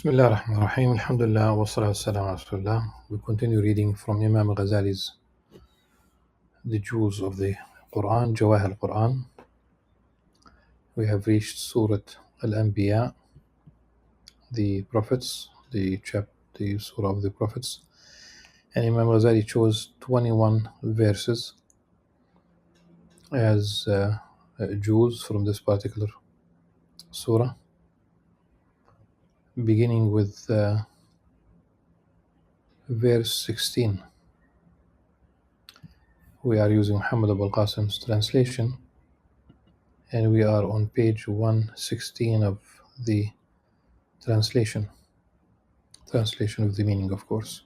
Bismillah ar-Rahman ar-Rahim. Alhamdulillah wa salatu salam ala Rasulullah. We continue reading from Imam Al-Ghazali's The Jewels of the Qur'an, Jawahir al-Qur'an. We have reached Surah Al-Anbiya, the prophets, the Surah of the prophets. And Imam Ghazali chose 21 verses as jewels from this particular surah, beginning with verse 16. We are using Muhammad Abul Qasim's translation, and we are on page 116 of the translation of the meaning, of course.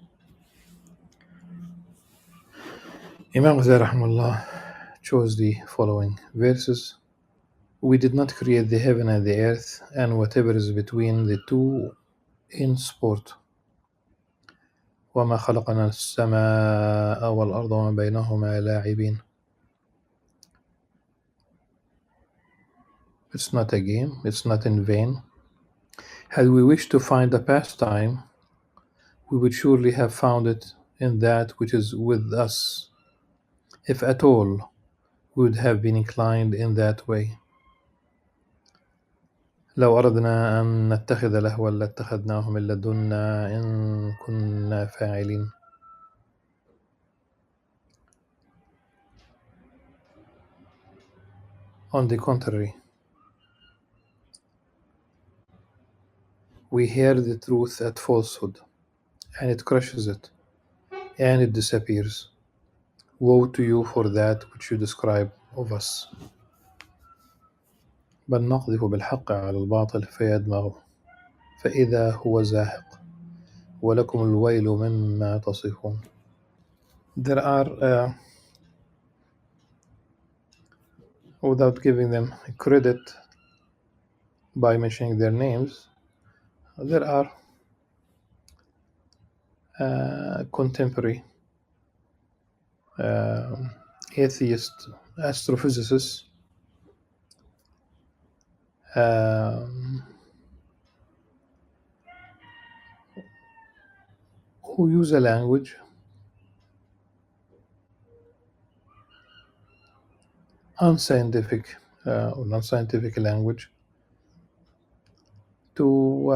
Imam Ghazali rahimahullah chose the following verses. We did not create the heaven and the earth and whatever is between the two in sport. وَمَا خَلَقْنَا السَّمَاءَ وَالْأَرْضَ وَمَا بَيْنَهُمَا لَاعِبِينَ. It's not a game, it's not in vain. Had we wished to find a pastime, we would surely have found it in that which is with us. If at all, we would have been inclined in that way. لو أردنا أن نتخذ لهوا لاتخذناه من لدنا إن كنا فاعلين. On the contrary, we hear the truth at falsehood, and it crushes it, and it disappears. Woe to you for that which you describe of us. بل نقذف بالحق على الباطل فيدمغه فإذا هو زاهق ولكم الويل مما تصفون. There are, without giving them credit by mentioning their names, there are contemporary atheist astrophysicists who use a language unscientific or non-scientific language to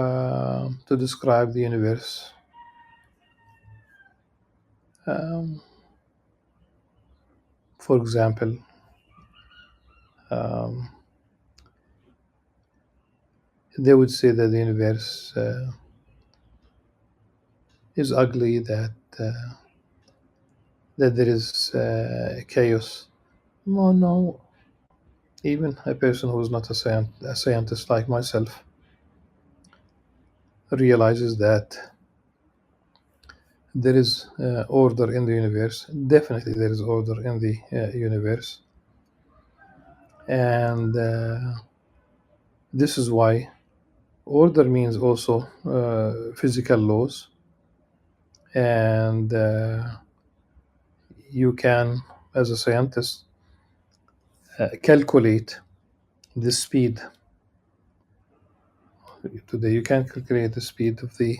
describe the universe. For example, they would say that the universe is ugly, that there is chaos. No, even a person who is not a scientist like myself realizes that there is order in the universe. Definitely there is order in the universe. And this is why order means also physical laws. And you can, as a scientist, calculate the speed. Today you can calculate the speed of the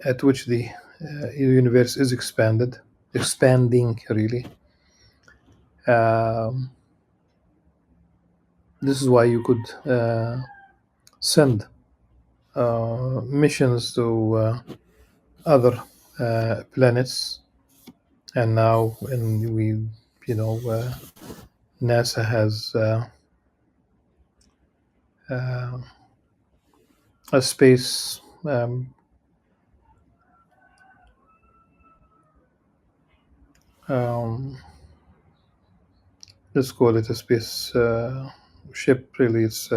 at which the universe is expanding really. This is why you could send missions to other planets, and now when we, NASA has a space let's call it a space ship. Really, it's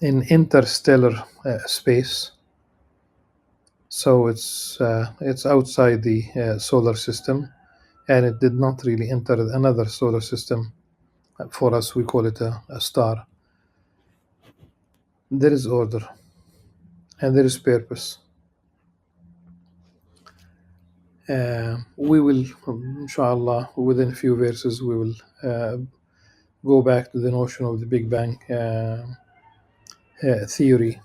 in interstellar space, so it's outside the solar system, and it did not really enter another solar system. For us, we call it a star. There is order and there is purpose. We will, inshallah, within a few verses, we will go back to the notion of the Big Bang theory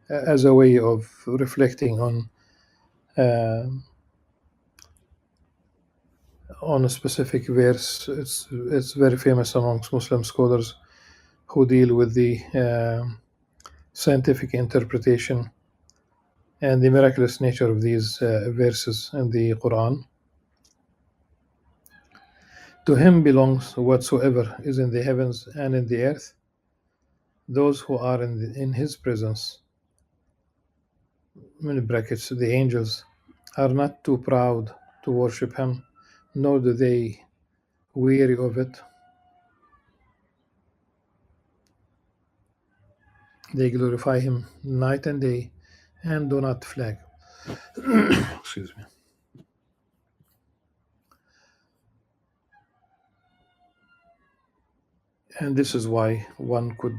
as a way of reflecting on a specific verse. It's very famous amongst Muslim scholars who deal with the scientific interpretation and the miraculous nature of these verses in the Qur'an. To him belongs whatsoever is in the heavens and in the earth. Those who are in his presence, in brackets, the angels, are not too proud to worship him, nor do they weary of it. They glorify him night and day and do not flag. Excuse me. And this is why one could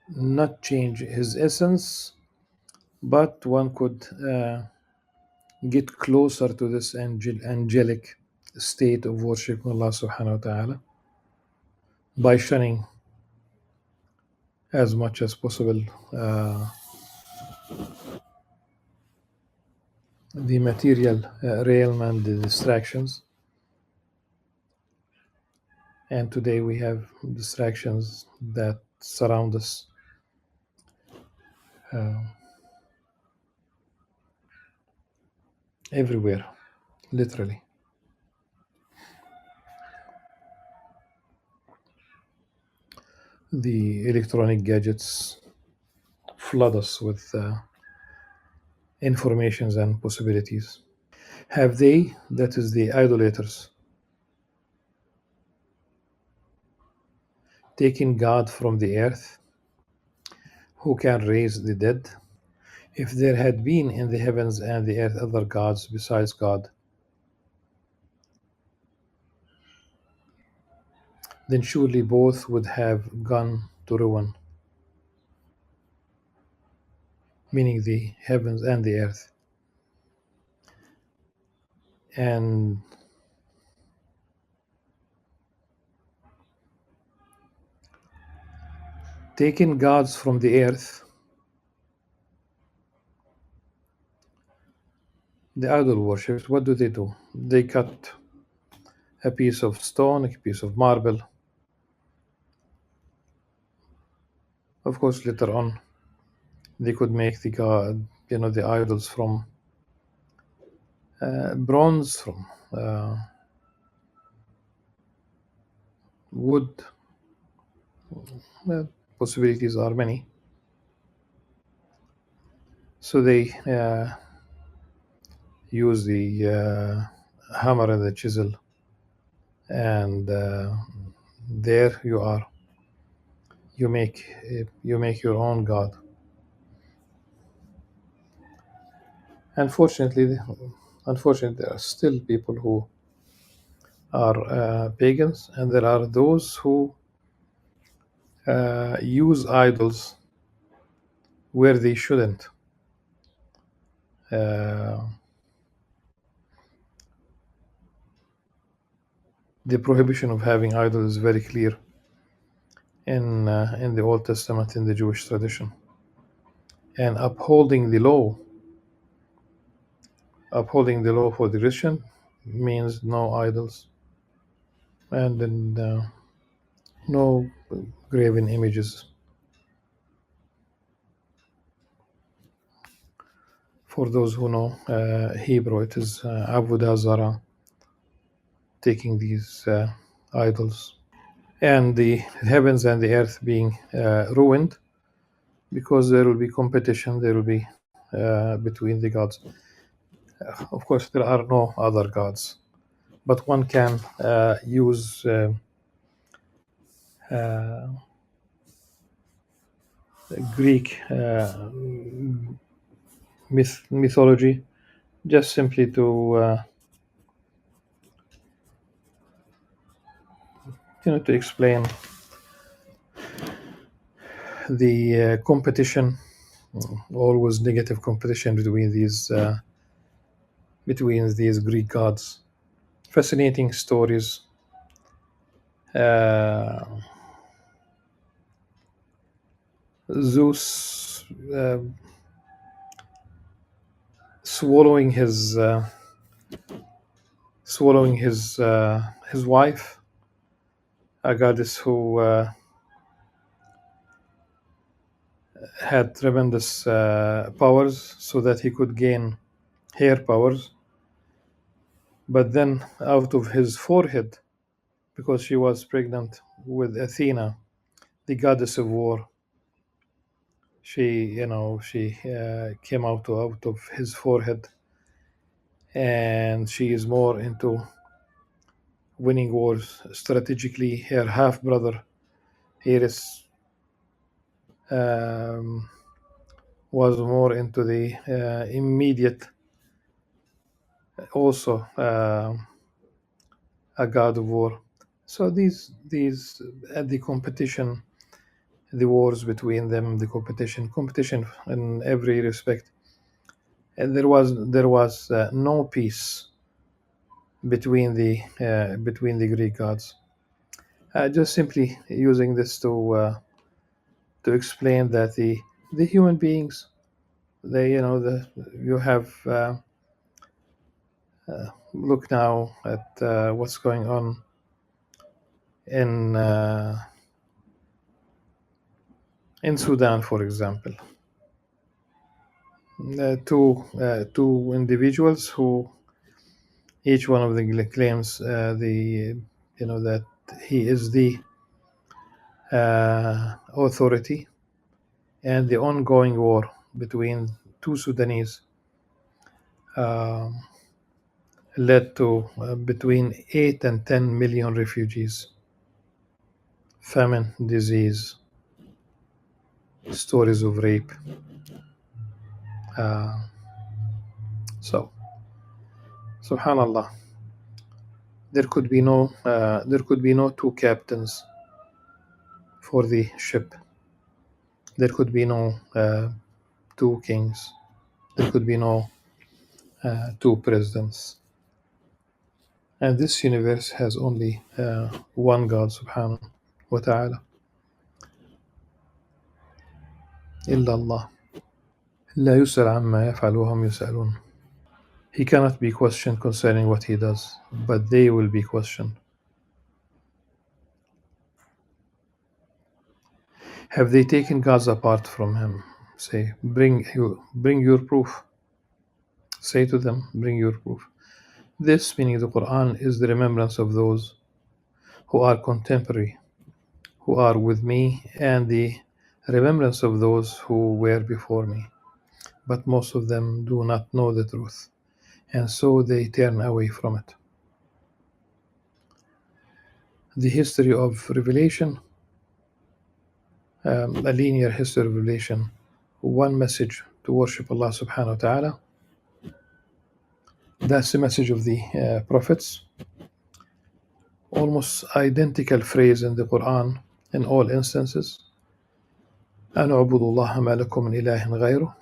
not change his essence, but one could get closer to this angelic state of worshiping Allah subhanahu wa ta'ala by shunning as much as possible the material realm and the distractions. And today we have distractions that surround us everywhere, literally. The electronic gadgets flood us with informations and possibilities. Have they, that is the idolaters, taken God from the earth, who can raise the dead? If there had been in the heavens and the earth other gods besides God, then surely both would have gone to ruin, meaning the heavens and the earth. And taking gods from the earth, the idol worshippers, what do? They cut a piece of stone, a piece of marble. Of course, later on, they could make the god, the idols from bronze, from wood. Possibilities are many. So they use the hammer and the chisel, and there you are. You make your own god. Unfortunately, there are still people who are pagans, and there are those who use idols where they shouldn't. The prohibition of having idols is very clear in the Old Testament, in the Jewish tradition. And upholding the law for the Christian means no idols, and then no graven images. For those who know Hebrew, it is Avodah Zarah, taking these idols, and the heavens and the earth being ruined because there will be competition. There will be between the gods. Of course, there are no other gods, but one can use Greek mythology just simply to to explain the competition, always negative competition between these Greek gods. Fascinating stories uh, Zeus swallowing his wife, a goddess who had tremendous powers, so that he could gain hair powers. But then, out of his forehead, because she was pregnant with Athena, the goddess of war, she came out of his forehead, and she is more into winning wars strategically. Her half brother Eris um, was more into the immediate, also a god of war. So these the competition, the wars between them, the competition in every respect, and there was no peace between the Greek gods. Just simply using this to explain that the human beings, they you have look now at what's going on in Sudan, for example. Two individuals who each one of them claims that he is the authority, and the ongoing war between two Sudanese led to between 8 and 10 million refugees, famine, disease, stories of rape. So, subhanallah, there could be no two captains for the ship. There could be no two kings. There could be no two presidents. And this universe has only one God, subhanahu wa ta'ala. إلا الله لا يسأل عما يفعل وهم يسألون. He cannot be questioned concerning what he does, but they will be questioned. Have they taken gods apart from him? Say, bring your proof. Say to them, bring your proof. This, meaning the Qur'an, is the remembrance of those who are contemporary, who are with me, and the remembrance of those who were before me. But most of them do not know the truth, and so they turn away from it. The history of revelation, a linear history of revelation, one message to worship Allah subhanahu wa ta'ala. That's the message of the prophets. Almost identical phrase in the Quran in all instances. أَنْ عُبُدُوا اللَّهَ مَا لَكُمْ مِنْ إِلَٰهٍ غَيْرُهُ.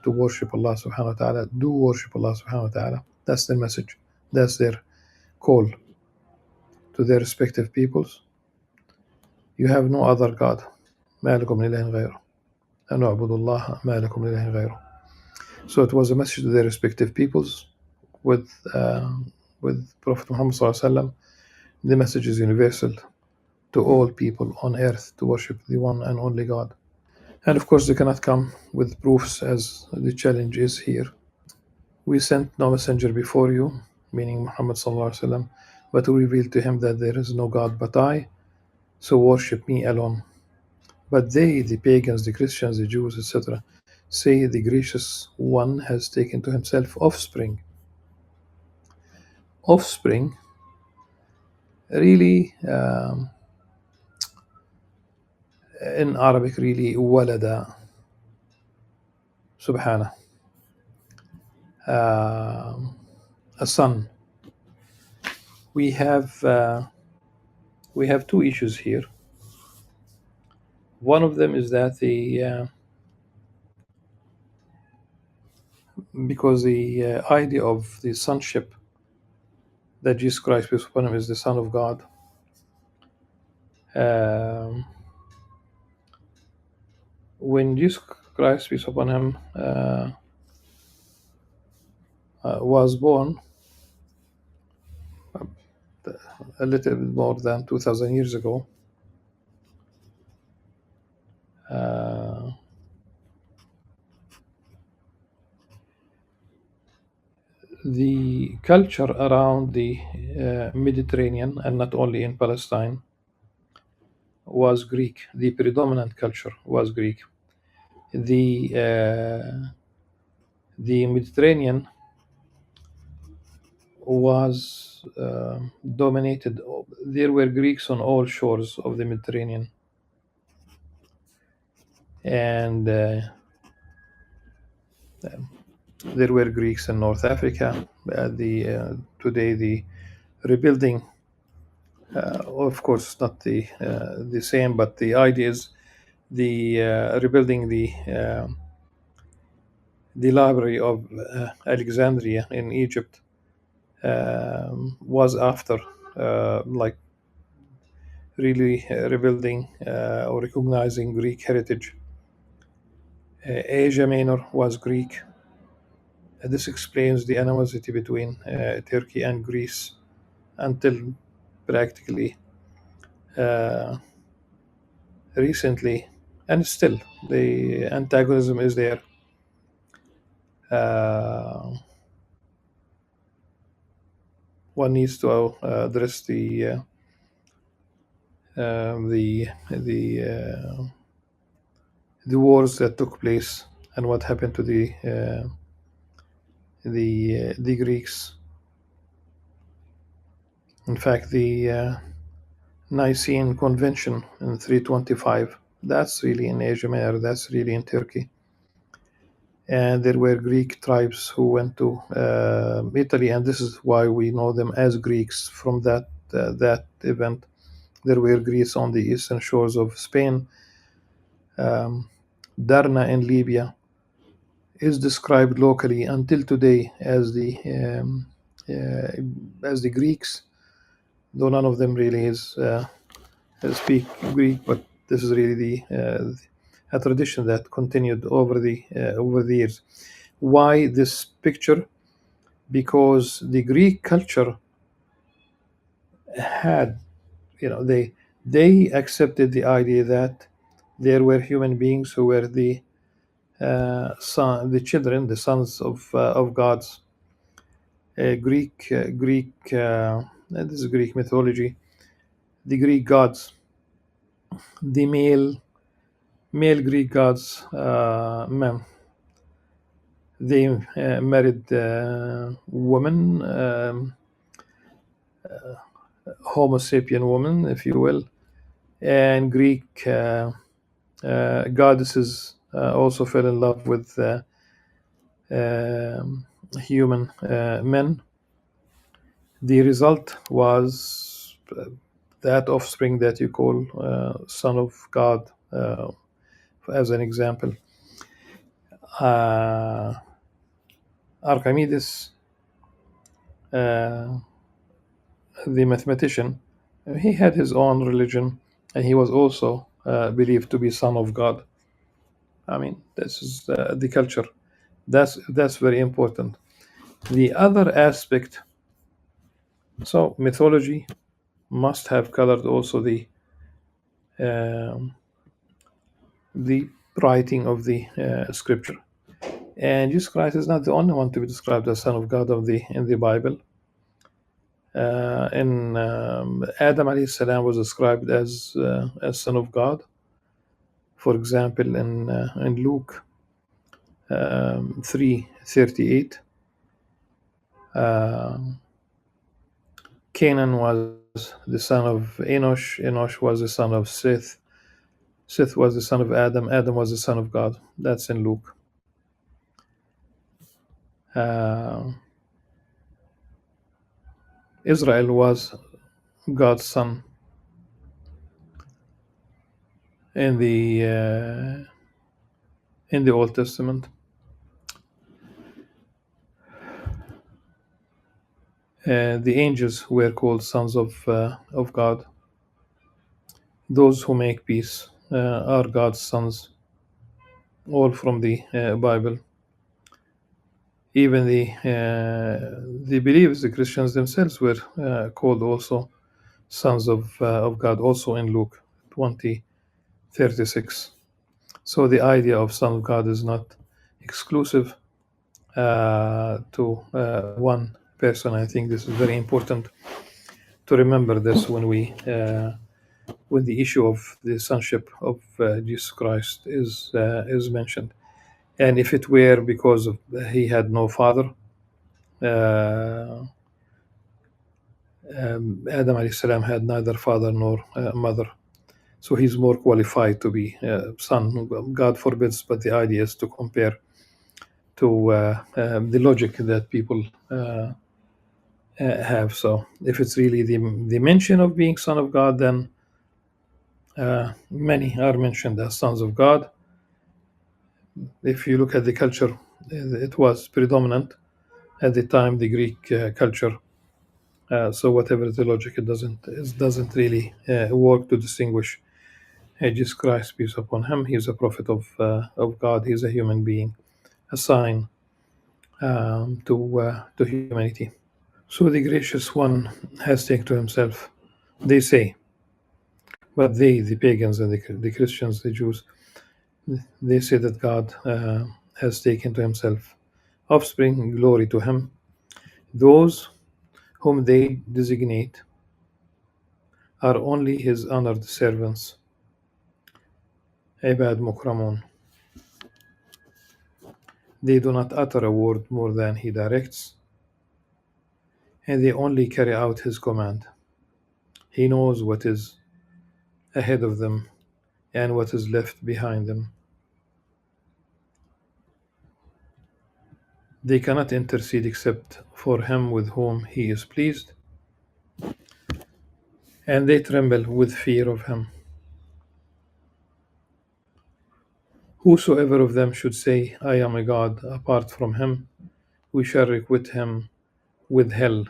To worship Allah subhanahu wa ta'ala. Do worship Allah subhanahu wa ta'ala. That's their message. That's their call to their respective peoples. You have no other God. مَا لَكُمْ مِنْ إِلَٰهٍ غَيْرُهُ. أَنْ عُبُدُوا اللَّهَ مَا لَكُمْ مِنْ إِلَٰهٍ غَيْرُهُ. So it was a message to their respective peoples with Prophet Muhammad sallallahu alaihi wasallam. The message is universal to all people on earth to worship the one and only God. And of course, they cannot come with proofs, as the challenge is here. We sent no messenger before you, meaning Muhammad sallallahu alaihi wasallam, but we revealed to him that there is no God but I, so worship me alone. But they, the pagans, the Christians, the Jews, etc., say the gracious one has taken to himself offspring. Offspring really, in Arabic, really walada, subhanah, a son. We have two issues here. One of them is that because the idea of the sonship, that Jesus Christ, peace be upon him, is the Son of God, Um, when Jesus Christ, peace upon him, was born a little bit more than 2,000 years ago, uh, the culture around the Mediterranean, and not only in Palestine, was Greek. The predominant culture was Greek. The the Mediterranean was dominated. There were Greeks on all shores of the Mediterranean, and there were Greeks in North Africa. The Today the rebuilding, of course, not the same, but the idea is the rebuilding the library of Alexandria in Egypt was after like really rebuilding or recognizing Greek heritage. Asia Minor was Greek. This explains the animosity between Turkey and Greece until practically uh, recently, and still the antagonism is there. Uh, One needs to address the wars that took place and what happened to the Greeks. In fact, the Nicene Convention in 325, that's really in Asia Minor, that's really in Turkey. And there were Greek tribes who went to Italy, and this is why we know them as Greeks from that event. There were Greeks on the eastern shores of Spain. Darna in Libya is described locally until today as the Greeks, though none of them really speak Greek, but this is really a tradition that continued over the years. Why this picture? Because the Greek culture had, they accepted the idea that there were human beings who were the children, the sons of gods. This is Greek mythology. The Greek gods, the male Greek gods, men, they married women, Homo sapien woman, if you will, and Greek goddesses also fell in love with human men. The result was that offspring that you call son of God, as an example. Archimedes, the mathematician, he had his own religion, and he was also believed to be son of God. I mean, this is the culture. That's very important. The other aspect, so mythology must have colored also um, the writing of the scripture. And Jesus Christ is not the only one to be described as Son of God in the Bible. In Adam alayhi salam was described as Son of God. For example, in Luke 3:38, Canaan was the son of Enosh. Enosh was the son of Seth. Seth was the son of Adam. Adam was the son of God. That's in Luke. Israel was God's son in the Old Testament. The angels were called sons of God. Those who make peace are God's sons, all from the Bible. Even the believers, the Christians themselves, were called also sons of God, also in Luke 20:36. So the idea of son of God is not exclusive to one person. I think this is very important to remember this when the issue of the sonship of Jesus Christ is mentioned. And if it were because of he had no father, Adam alayhi salam had neither father nor mother, so he's more qualified to be son. God forbids, but the idea is to compare to the logic that people have. So if it's really the mention of being son of God, then many are mentioned as sons of God. If you look at the culture, it was predominant at the time, the Greek culture. So whatever the logic, it doesn't really work to distinguish Jesus Christ, peace upon him. He's a prophet of God. He's a human being, a sign to humanity. So the gracious one has taken to himself, they say, but they, the pagans and the Christians, the Jews, they say that God has taken to himself offspring, glory to him, those whom they designate are only his honored servants, Ibad Mukramun. They do not utter a word more than he directs, and they only carry out his command. He knows what is ahead of them and what is left behind them. They cannot intercede except for him with whom he is pleased, and they tremble with fear of him. Whosoever of them should say, I am a god, apart from him, we shall requite him with hell.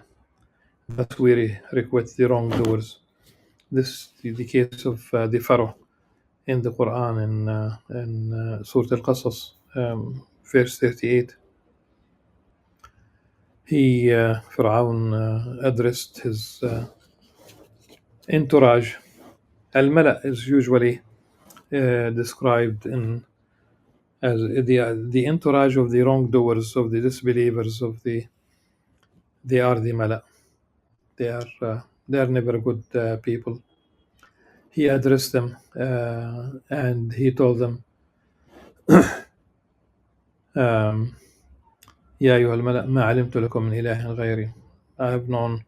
But we requite the wrongdoers. This is the case of the Pharaoh in the Qur'an in Surah Al-Qasas, verse 38. Fir'aun addressed his entourage. Al-Mala is usually described as the entourage of the wrongdoers, of the disbelievers, they are the Mala. They are never good people. He addressed them and he told them, يا أيها الملأ ما علمت لكم من إله غيري. I have known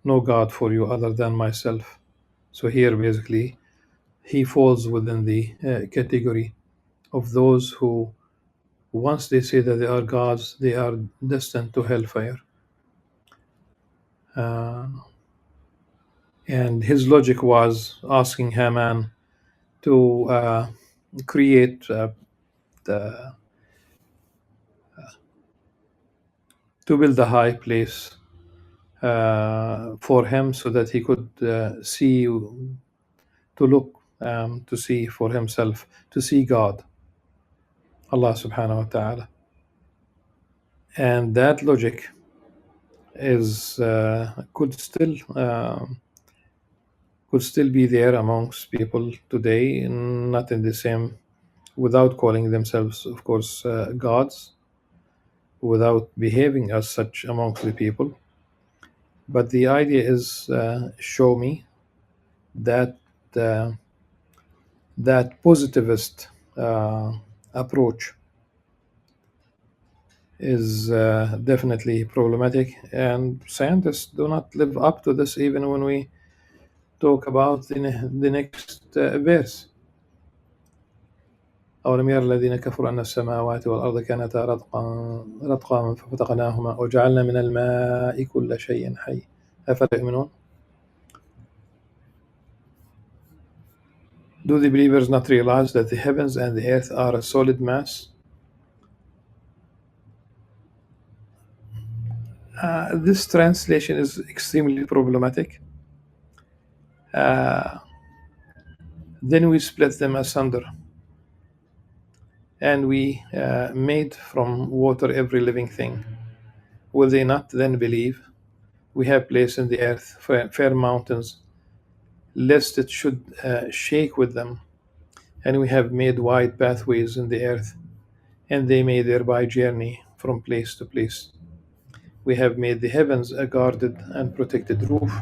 no God for you other than myself. So here basically he falls within the category of those who, once they say that they are gods, they are destined to hellfire. And his logic was asking Haman to create to build a high place for him so that he could see, to look, to see for himself, to see God, Allah subhanahu wa ta'ala. And that logic is could still be there amongst people today, not in the same, without calling themselves, of course, gods, without behaving as such amongst the people. But the idea is show me that that positivist approach is definitely problematic, and scientists do not live up to this even when we talk about the next verse. أولم ير الذين كفروا أن السماوات والأرض كانتا رتقا ففتقناهما وجعلنا من الماء كل شيء حي أفلا يؤمنون. Do the believers not realize that the heavens and the earth are a solid mass? This translation is extremely problematic. Then we split them asunder, and we made from water every living thing. Will they not then believe? We have placed in the earth fair mountains, lest it should shake with them. And we have made wide pathways in the earth, and they may thereby journey from place to place. We have made the heavens a guarded and protected roof,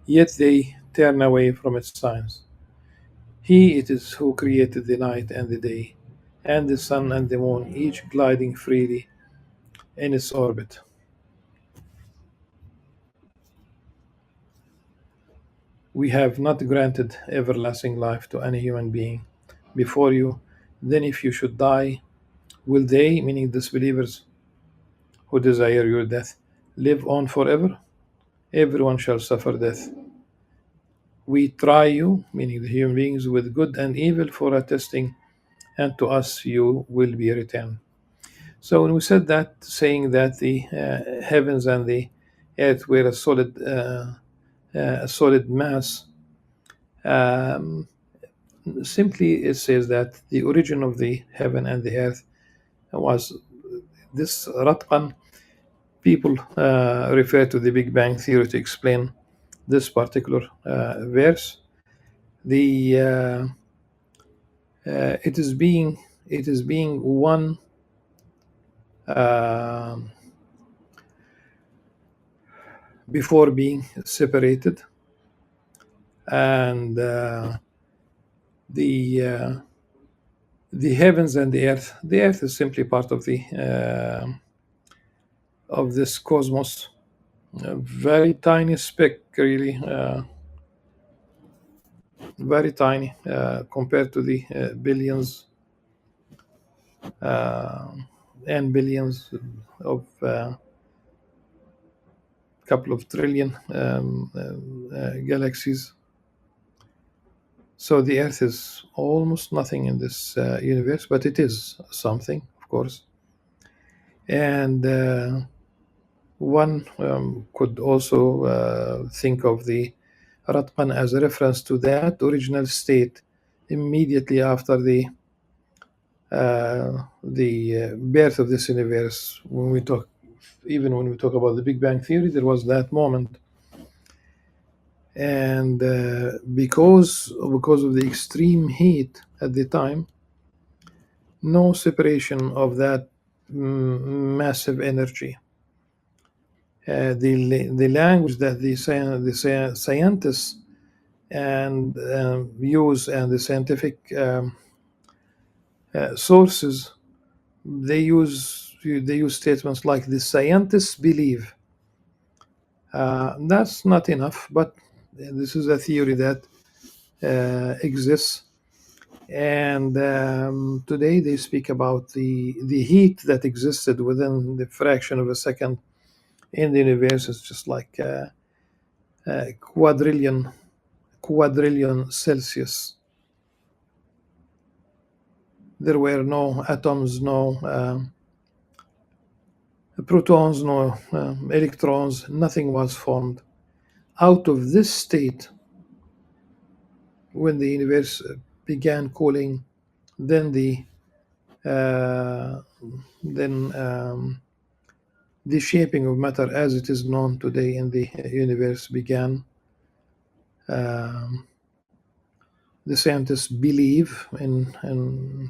yet they turn away from its signs. He it is who created the night and the day, and the sun and the moon, each gliding freely in its orbit. We have not granted everlasting life to any human being before you. Then, if you should die, will they, meaning disbelievers who desire your death, live on forever? Everyone shall suffer death. We try you, meaning the human beings, with good and evil for a testing, and to us you will be returned. So when we said that, saying that the heavens and the earth were a solid mass, um, simply it says that the origin of the heaven and the earth was this ratqan. People refer to the Big Bang theory to explain this particular verse. The it is being one uh, before being separated, and the heavens and the earth. The earth is simply part of this cosmos, a very tiny speck, really, very tiny compared to the billions and billions of couple of trillion galaxies. So the Earth is almost nothing in this universe, but it is something, of course. And one could also think of the Ratqan as a reference to that original state immediately after the birth of this universe. Even when we talk about the Big Bang Theory, there was that moment, and because of the extreme heat at the time, no separation of that massive energy. The language that the scientists and use, and the scientific sources, they use statements like the scientists believe. That's not enough, but this is a theory that exists. And today they speak about the heat that existed within the fraction of a second in the universe. It's just like quadrillion Celsius. There were no atoms, no protons, no electrons. Nothing was formed. Out of this state, when the universe began cooling, then the shaping of matter as it is known today in the universe began. The scientists believe, in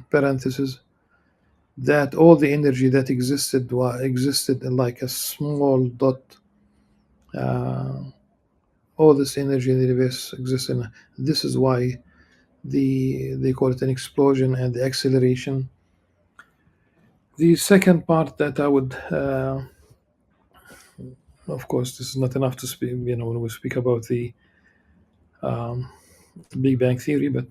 parentheses, that all the energy that existed like a small dot. All this energy in the universe exists, and this is why they call it an explosion and the acceleration. The second part that I would, of course, this is not enough to speak, when we speak about the Big Bang Theory, but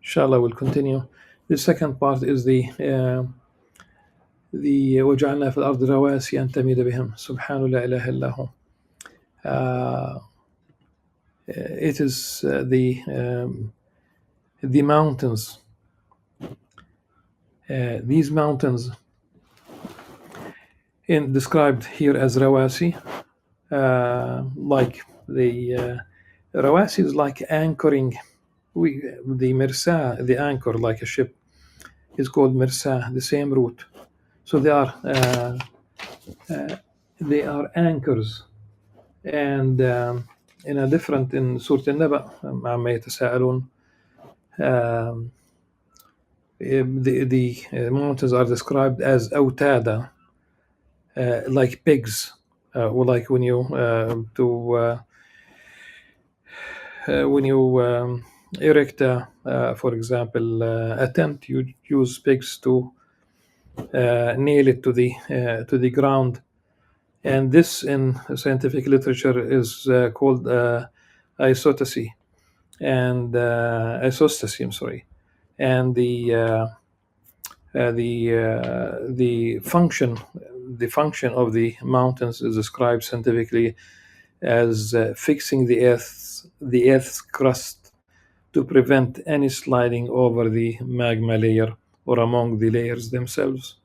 inshallah we'll continue. The second part is the وَجَعَلْنَا فِي الْأَرْضِ رَوَاسِيَ أَن تَمِيدَ بِهِمْ سُبْحَانَ لَا إِلَهَ إِلَّا هُوَ. It is the mountains. These mountains, described here as rawasi, like the rawasi is like anchoring the Mirsa, the anchor like a ship, is called Mirsa, the same root. So they are anchors. And in a different, in Surah An-Naba, عما يتساءلون, the mountains are described as أوتادا, like pigs, or like when you erect, for example, a tent, you use pigs to nail it to the ground. And this in scientific literature is called isostasy, and isostasy. I'm sorry, and the function of the mountains is described scientifically as fixing the earth's crust to prevent any sliding over the magma layer or among the layers themselves.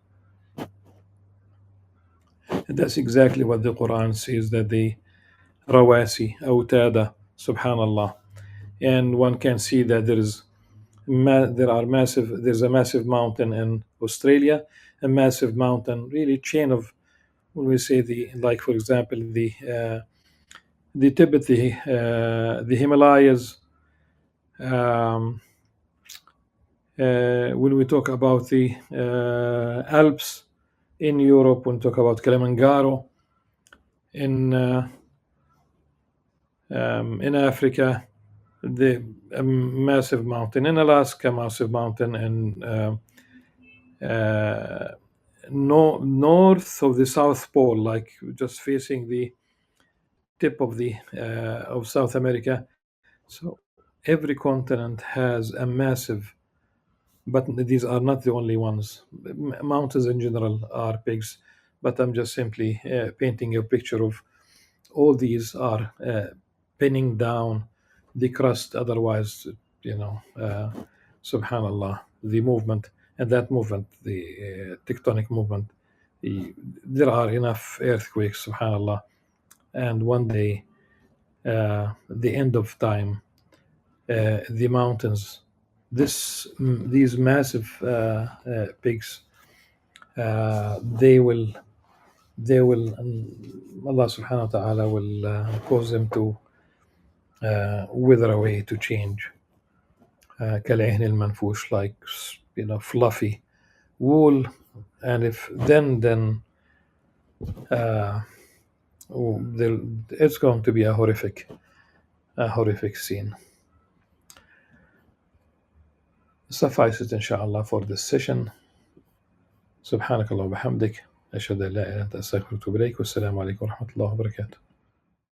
And that's exactly what the Quran says, that the rawasi, awtada, subhanallah. And one can see that there's a massive mountain in Australia, a massive mountain, really chain of, when we say like for example the Tibet, the Himalayas. When we talk about the Alps in Europe, when we talk about Kilimanjaro in Africa, the massive mountain in Alaska, massive mountain in north of the South Pole, like just facing the tip of the of South America. So every continent has a massive, but these are not the only ones. Mountains in general are pigs, but I'm just simply painting a picture of all these are pinning down the crust. Otherwise, subhanallah, the movement, and that movement, the tectonic movement, there are enough earthquakes, subhanallah, and one day, the end of time, the mountains, these massive pigs, they will, Allah subhanahu wa ta'ala will cause them to wither away, to change. كالعهن المنفوش, like fluffy wool. And if then it's going to be a horrific scene. Suffice it inshallah for this session. سبحانك اللهم وبحمدك أشهد أن لا إله إلا أنت أستغفرك وأتوب إليك والسلام عليكم ورحمة الله وبركاته.